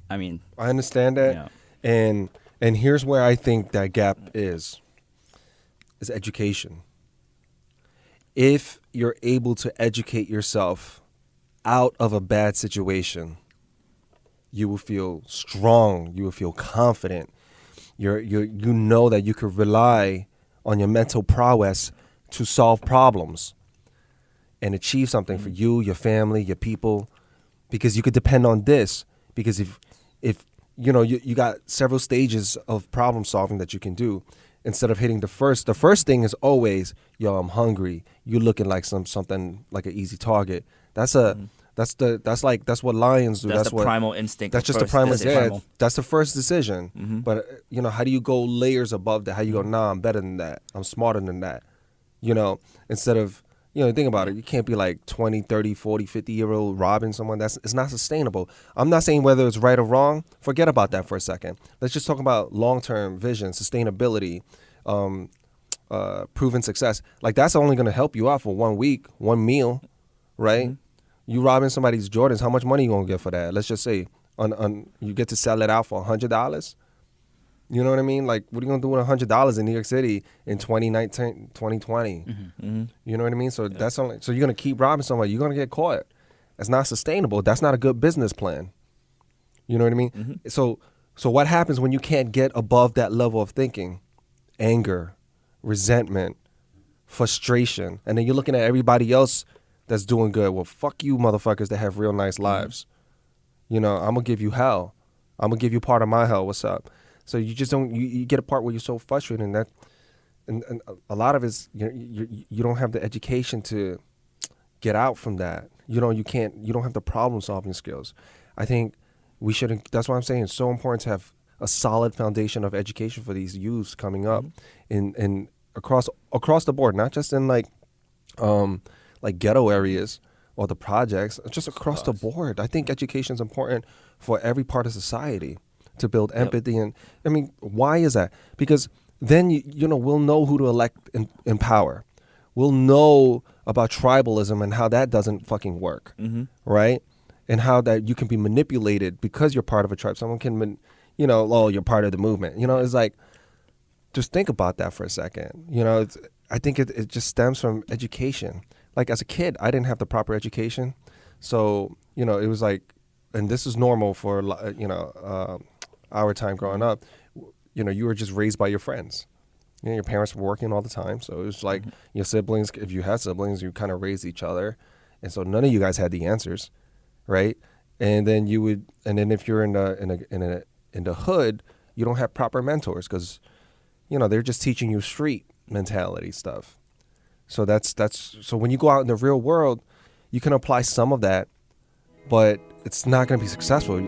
I mean, I understand that. yeah. And here's where I think that gap is education. If you're able to educate yourself out of a bad situation, you will feel strong, you will feel confident. You know that you could rely on your mental prowess to solve problems and achieve something for you, your family, your people, because you could depend on this. Because if you know you got several stages of problem solving that you can do, instead of hitting the first thing is always, yo, I'm hungry. You looking like something like an easy target. That's a that's what lions do. That's That's the what primal instinct. that's the just the first primal. decision. Yeah, that's the first decision. But how do you go layers above that? How you go, nah, I'm better than that. I'm smarter than that. Instead of, think about it. You can't be like 20, 30, 40, 50-year-old robbing someone. It's not sustainable. I'm not saying whether it's right or wrong. Forget about that for a second. Let's just talk about long-term vision, sustainability, proven success. Like, that's only going to help you out for 1 week, one meal, right? You robbing somebody's Jordans, how much money you gonna get for that? Let's just say on you get to sell it out for $100. You know what I mean? Like, what are you gonna do with $100 in New York City in 2019, 2020? You know what I mean? So that's only, so you're gonna keep robbing somebody. You're gonna get caught. That's not sustainable. That's not a good business plan. You know what I mean? So what happens when you can't get above that level of thinking? Anger, resentment, frustration, and then you're looking at everybody else that's doing good. Well, fuck you, motherfuckers that have real nice lives. I'm gonna give you hell. I'm gonna give you part of my hell. What's up? So you just don't. You get a part where you're so frustrated, and and a lot of it's you don't have the education to get out from that. You don't have the problem solving skills. I think we should. That's why I'm saying it's so important to have a solid foundation of education for these youths coming up, in across the board, not just in like ghetto areas or the projects, just across the board. I think education is important for every part of society to build empathy. And I mean, why is that? Because then we'll know who to elect in power. We'll know about tribalism and how that doesn't fucking work, right? And how that you can be manipulated because you're part of a tribe. Someone can, you're part of the movement. It's like, just think about that for a second. I think it just stems from education. Like, as a kid, I didn't have the proper education. So, it was like, and this is normal for, our time growing up. You were just raised by your friends. Your parents were working all the time. So it was like your siblings, if you had siblings, you kind of raised each other. And so none of you guys had the answers, right? And then if you're in the hood, you don't have proper mentors because, they're just teaching you street mentality stuff. So so when you go out in the real world, you can apply some of that, but it's not going to be successful.